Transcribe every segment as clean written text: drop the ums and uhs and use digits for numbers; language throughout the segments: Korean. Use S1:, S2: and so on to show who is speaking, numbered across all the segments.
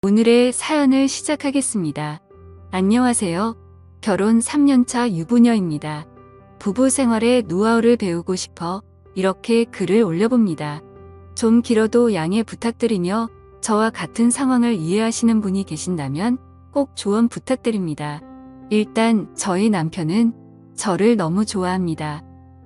S1: 오늘의 사연을 시작하겠습니다. 안녕하세요. 결혼 3년차 유부녀입니다. 부부 생활의 노하우를 배우고 싶어 이렇게 글을 올려봅니다. 좀 길어도 양해 부탁드리며 저와 같은 상황을 이해하시는 분이 계신다면 꼭 조언 부탁드립니다. 일단 저희 남편은 저를 너무 좋아합니다.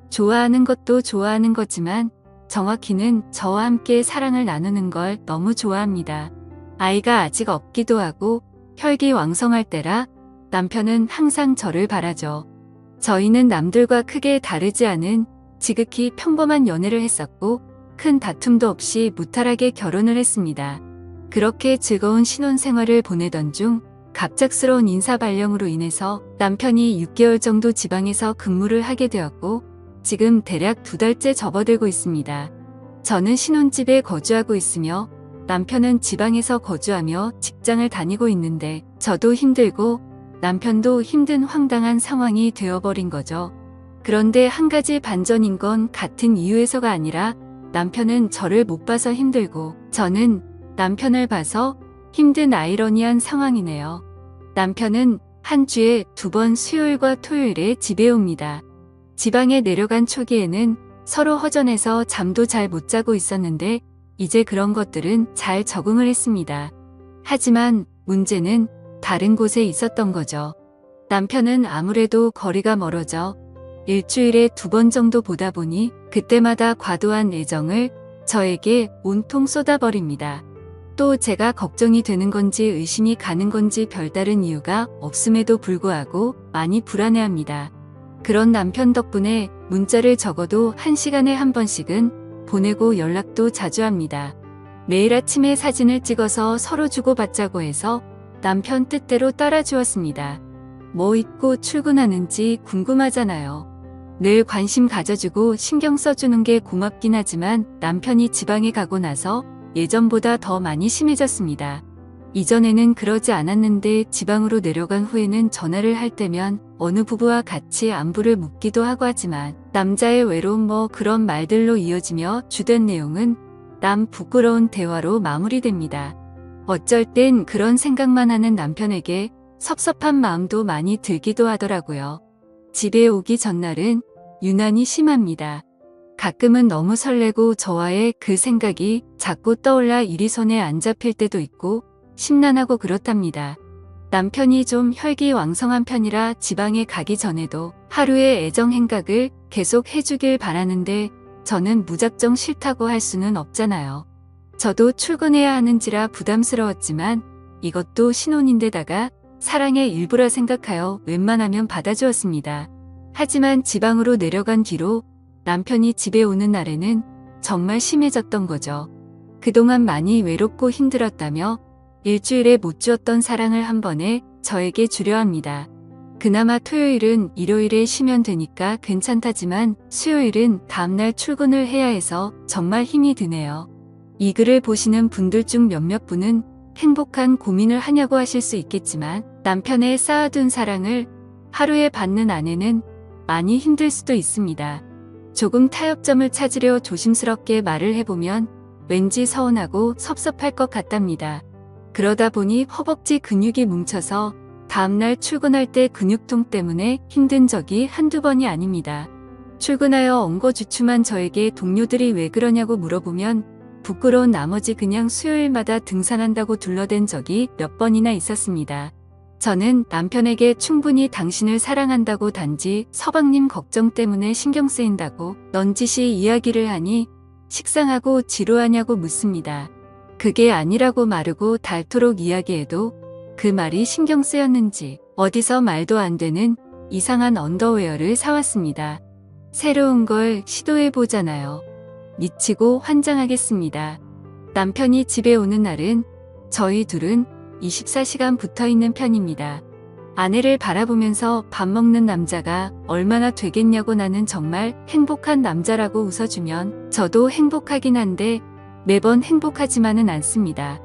S1: 좋아하는 것도 좋아하는 거지만 정확히는 저와 함께 사랑을 나누는 걸 너무 좋아합니다. 아이가 아직 없기도 하고 혈기왕성할 때라 남편은 항상 저를 바라죠. 저희는 남들과 크게 다르지 않은 지극히 평범한 연애를 했었고 큰 다툼도 없이 무탈하게 결혼을 했습니다. 그렇게 즐거운 신혼생활을 보내던 중 갑작스러운 인사 발령으로 인해서 남편이 6개월 정도 지방에서 근무를 하게 되었고 지금 대략 2달째 접어들고 있습니다. 저는 신혼집에 거주하고 있으며 남편은 지방에서 거주하며 직장을 다니고 있는데 저도 힘들고 남편도 힘든 황당한 상황이 되어버린 거죠. 그런데 한 가지 반전인 건 같은 이유에서가 아니라 남편은 저를 못 봐서 힘들고 저는 남편을 봐서 힘든 아이러니한 상황이네요. 남편은 한 주에 2번 수요일과 토요일에 집에 옵니다. 지방에 내려간 초기에는 서로 허전해서 잠도 잘 못 자고 있었는데 이제 그런 것들은 잘 적응을 했습니다. 하지만 문제는 다른 곳에 있었던 거죠. 남편은 아무래도 거리가 멀어져 일주일에 2번 정도 보다 보니 그때마다 과도한 애정을 저에게 온통 쏟아버립니다. 또 제가 걱정이 되는 건지 의심이 가는 건지 별다른 이유가 없음에도 불구하고 많이 불안해합니다. 그런 남편 덕분에 문자를 적어도 1시간에 한 번씩은 보내고 연락도 자주 합니다. 매일 아침에 사진을 찍어서 서로 주고받자고 해서 남편 뜻대로 따라주었습니다. 뭐 입고 출근하는지 궁금하잖아요. 늘 관심 가져주고 신경 써주는 게 고맙긴 하지만 남편이 지방에 가고 나서 예전보다 더 많이 심해졌습니다. 이전에는 그러지 않았는데 지방으로 내려간 후에는 전화를 할 때면 어느 부부와 같이 안부를 묻기도 하고 하지만 남자의 외로움 뭐 그런 말들로 이어지며 주된 내용은 남 부끄러운 대화로 마무리됩니다. 어쩔 땐 그런 생각만 하는 남편에게 섭섭한 마음도 많이 들기도 하더라고요. 집에 오기 전날은 유난히 심합니다. 가끔은 너무 설레고 저와의 그 생각이 자꾸 떠올라 일이 손에 안 잡힐 때도 있고 심란하고 그렇답니다. 남편이 좀 혈기왕성한 편이라 지방에 가기 전에도 하루의 애정 행각을 계속 해주길 바라는데 저는 무작정 싫다고 할 수는 없잖아요. 저도 출근해야 하는지라 부담스러웠지만 이것도 신혼인데다가 사랑의 일부라 생각하여 웬만하면 받아주었습니다. 하지만 지방으로 내려간 뒤로 남편이 집에 오는 날에는 정말 심해졌던 거죠. 그동안 많이 외롭고 힘들었다며 일주일에 못 주었던 사랑을 한 번에 저에게 주려 합니다. 그나마 토요일은 일요일에 쉬면 되니까 괜찮다지만 수요일은 다음날 출근을 해야 해서 정말 힘이 드네요. 이 글을 보시는 분들 중 몇몇 분은 행복한 고민을 하냐고 하실 수 있겠지만 남편의 쌓아둔 사랑을 하루에 받는 아내는 많이 힘들 수도 있습니다. 조금 타협점을 찾으려 조심스럽게 말을 해보면 왠지 서운하고 섭섭할 것 같답니다. 그러다 보니 허벅지 근육이 뭉쳐서 다음날 출근할 때 근육통 때문에 힘든 적이 한두 번이 아닙니다. 출근하여 엉거주춤한 저에게 동료들이 왜 그러냐고 물어보면 부끄러운 나머지 그냥 수요일마다 등산한다고 둘러댄 적이 몇 번이나 있었습니다. 저는 남편에게 충분히 당신을 사랑한다고 단지 서방님 걱정 때문에 신경 쓰인다고 넌지시 이야기를 하니 식상하고 지루하냐고 묻습니다. 그게 아니라고 마르고 닳도록 이야기해도 그 말이 신경 쓰였는지 어디서 말도 안 되는 이상한 언더웨어를 사왔습니다. 새로운 걸 시도해보잖아요. 미치고 환장하겠습니다. 남편이 집에 오는 날은 저희 둘은 24시간 붙어있는 편입니다. 아내를 바라보면서 밥 먹는 남자가 얼마나 되겠냐고 나는 정말 행복한 남자라고 웃어주면 저도 행복하긴 한데 매번 행복하지만은 않습니다.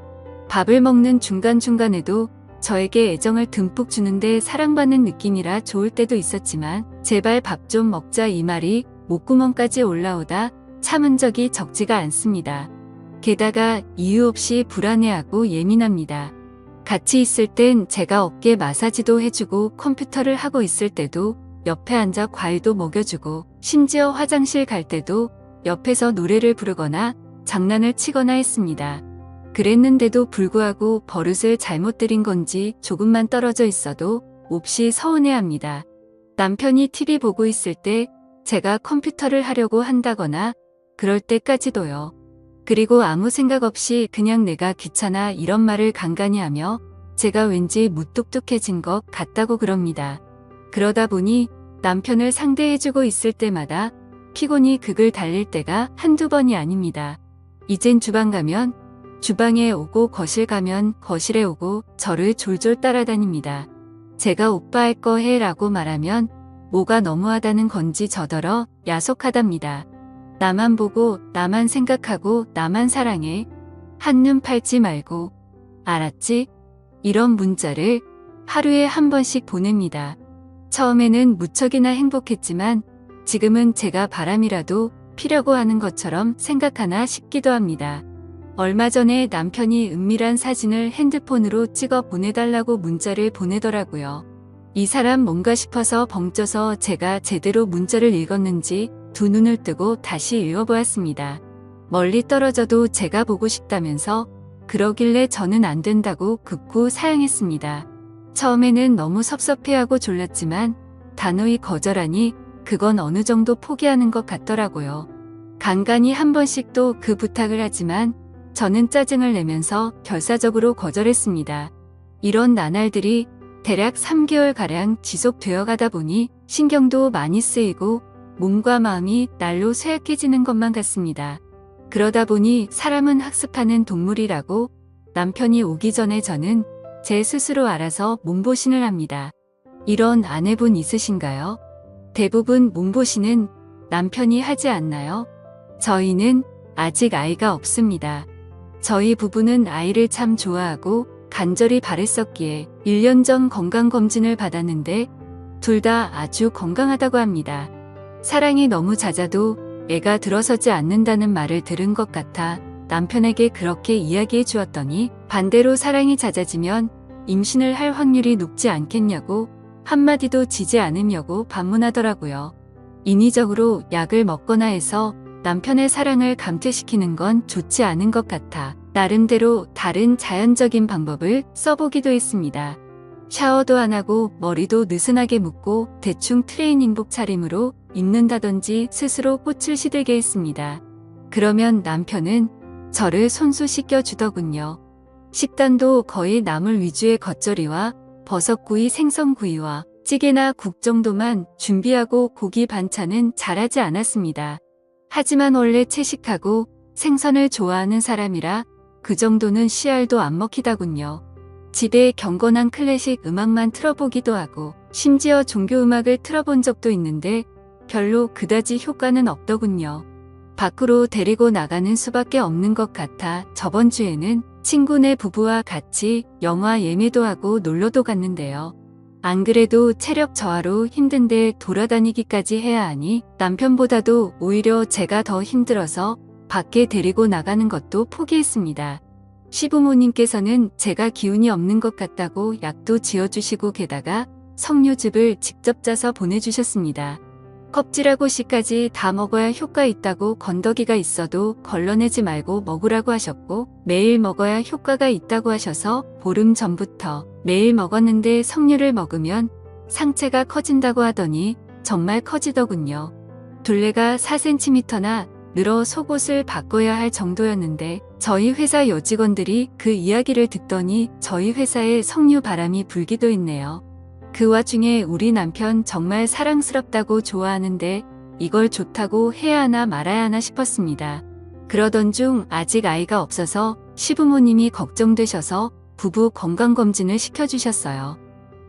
S1: 밥을 먹는 중간중간에도 저에게 애정을 듬뿍 주는데 사랑받는 느낌이라 좋을 때도 있었지만 제발 밥 좀 먹자 이 말이 목구멍까지 올라오다 참은 적이 적지가 않습니다. 게다가 이유 없이 불안해하고 예민합니다. 같이 있을 땐 제가 어깨 마사지도 해주고 컴퓨터를 하고 있을 때도 옆에 앉아 과일도 먹여주고 심지어 화장실 갈 때도 옆에서 노래를 부르거나 장난을 치거나 했습니다. 그랬는데도 불구하고 버릇을 잘못 들인 건지 조금만 떨어져 있어도 몹시 서운해합니다. 남편이 TV 보고 있을 때 제가 컴퓨터를 하려고 한다거나 그럴 때까지도요. 그리고 아무 생각 없이 그냥 내가 귀찮아 이런 말을 간간히 하며 제가 왠지 무뚝뚝해진 것 같다고 그럽니다. 그러다 보니 남편을 상대해주고 있을 때마다 피곤이 극을 달릴 때가 한두 번이 아닙니다. 이젠 주방 가면 주방에 오고 거실 가면 거실에 오고 저를 졸졸 따라다닙니다. 제가 오빠 할 거 해 라고 말하면 뭐가 너무하다는 건지 저더러 야속하답니다. 나만 보고 나만 생각하고 나만 사랑해. 한눈 팔지 말고. 알았지? 이런 문자를 하루에 한 번씩 보냅니다. 처음에는 무척이나 행복했지만 지금은 제가 바람이라도 피려고 하는 것처럼 생각하나 싶기도 합니다. 얼마 전에 남편이 은밀한 사진을 핸드폰으로 찍어 보내달라고 문자를 보내더라고요. 이 사람 뭔가 싶어서 벙쪄서 제가 제대로 문자를 읽었는지 두 눈을 뜨고 다시 읽어보았습니다. 멀리 떨어져도 제가 보고 싶다면서 그러길래 저는 안 된다고 극구 사양했습니다. 처음에는 너무 섭섭해하고 졸랐지만 단호히 거절하니 그건 어느 정도 포기하는 것 같더라고요. 간간히 한 번씩 또 그 부탁을 하지만 저는 짜증을 내면서 결사적으로 거절했습니다. 이런 나날들이 대략 3개월가량 지속되어 가다 보니 신경도 많이 쓰이고 몸과 마음이 날로 쇠약해지는 것만 같습니다. 그러다 보니 사람은 학습하는 동물이라고 남편이 오기 전에 저는 제 스스로 알아서 몸보신을 합니다. 이런 아내분 있으신가요? 대부분 몸보신은 남편이 하지 않나요? 저희는 아직 아이가 없습니다. 저희 부부는 아이를 참 좋아하고 간절히 바랬었기에 1년 전 건강검진을 받았는데 둘 다 아주 건강하다고 합니다. 사랑이 너무 잦아도 애가 들어서지 않는다는 말을 들은 것 같아 남편에게 그렇게 이야기해 주었더니 반대로 사랑이 잦아지면 임신을 할 확률이 높지 않겠냐고 한마디도 지지 않으려고 반문하더라고요. 인위적으로 약을 먹거나 해서 남편의 사랑을 감퇴시키는 건 좋지 않은 것 같아 나름대로 다른 자연적인 방법을 써보기도 했습니다. 샤워도 안 하고 머리도 느슨하게 묶고 대충 트레이닝복 차림으로 입는다든지 스스로 꽃을 시들게 했습니다. 그러면 남편은 저를 손수 씻겨주더군요. 식단도 거의 나물 위주의 겉절이와 버섯구이, 생선구이와 찌개나 국 정도만 준비하고 고기 반찬은 잘하지 않았습니다. 하지만 원래 채식하고 생선을 좋아하는 사람이라 그 정도는 씨알도 안 먹히더군요. 집에 경건한 클래식 음악만 틀어보기도 하고 심지어 종교 음악을 틀어본 적도 있는데 별로 그다지 효과는 없더군요. 밖으로 데리고 나가는 수밖에 없는 것 같아 저번 주에는 친구네 부부와 같이 영화 예매도 하고 놀러도 갔는데요. 안 그래도 체력 저하로 힘든데 돌아다니기까지 해야 하니 남편보다도 오히려 제가 더 힘들어서 밖에 데리고 나가는 것도 포기했습니다. 시부모님께서는 제가 기운이 없는 것 같다고 약도 지어주시고 게다가 석류즙을 직접 짜서 보내주셨습니다. 껍질하고 씨까지 다 먹어야 효과 있다고 건더기가 있어도 걸러내지 말고 먹으라고 하셨고 매일 먹어야 효과가 있다고 하셔서 보름 전부터 매일 먹었는데 석류를 먹으면 상체가 커진다고 하더니 정말 커지더군요. 둘레가 4cm나 늘어 속옷을 바꿔야 할 정도였는데 저희 회사 여직원들이 그 이야기를 듣더니 저희 회사에 석류 바람이 불기도 했네요. 그 와중에 우리 남편 정말 사랑스럽다고 좋아하는데 이걸 좋다고 해야 하나 말아야 하나 싶었습니다. 그러던 중 아직 아이가 없어서 시부모님이 걱정되셔서 부부 건강검진을 시켜주셨어요.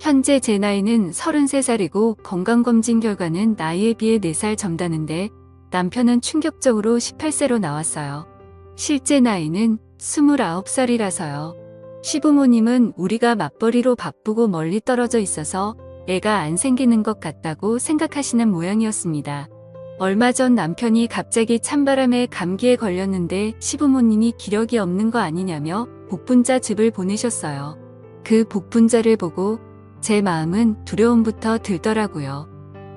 S1: 현재 제 나이는 33살이고 건강검진 결과는 나이에 비해 4살 젊다는데 남편은 충격적으로 18세로 나왔어요. 실제 나이는 29살이라서요. 시부모님은 우리가 맞벌이로 바쁘고 멀리 떨어져 있어서 애가 안 생기는 것 같다고 생각하시는 모양이었습니다. 얼마 전 남편이 갑자기 찬바람에 감기에 걸렸는데 시부모님이 기력이 없는 거 아니냐며 복분자 즙을 보내셨어요. 그 복분자를 보고 제 마음은 두려움부터 들더라고요.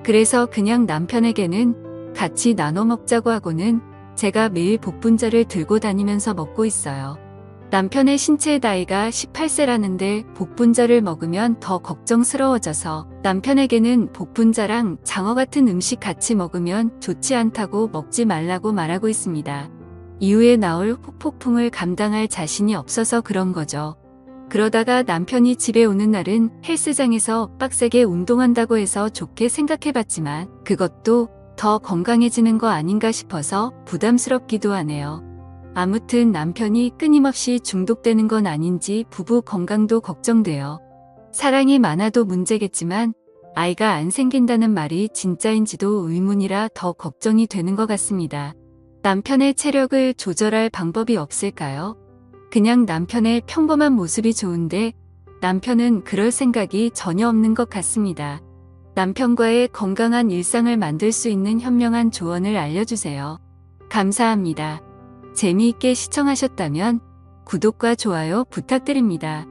S1: 그래서 그냥 남편에게는 같이 나눠 먹자고 하고는 제가 매일 복분자를 들고 다니면서 먹고 있어요. 남편의 신체 나이가 18세라는데 복분자를 먹으면 더 걱정스러워져서 남편에게는 복분자랑 장어 같은 음식 같이 먹으면 좋지 않다고 먹지 말라고 말하고 있습니다. 이후에 나올 후폭풍을 감당할 자신이 없어서 그런 거죠. 그러다가 남편이 집에 오는 날은 헬스장에서 빡세게 운동한다고 해서 좋게 생각해봤지만 그것도 더 건강해지는 거 아닌가 싶어서 부담스럽기도 하네요. 아무튼 남편이 끊임없이 중독되는 건 아닌지 부부 건강도 걱정돼요. 사랑이 많아도 문제겠지만 아이가 안 생긴다는 말이 진짜인지도 의문이라 더 걱정이 되는 것 같습니다. 남편의 체력을 조절할 방법이 없을까요? 그냥 남편의 평범한 모습이 좋은데 남편은 그럴 생각이 전혀 없는 것 같습니다. 남편과의 건강한 일상을 만들 수 있는 현명한 조언을 알려주세요. 감사합니다. 재미있게 시청하셨다면 구독과 좋아요 부탁드립니다.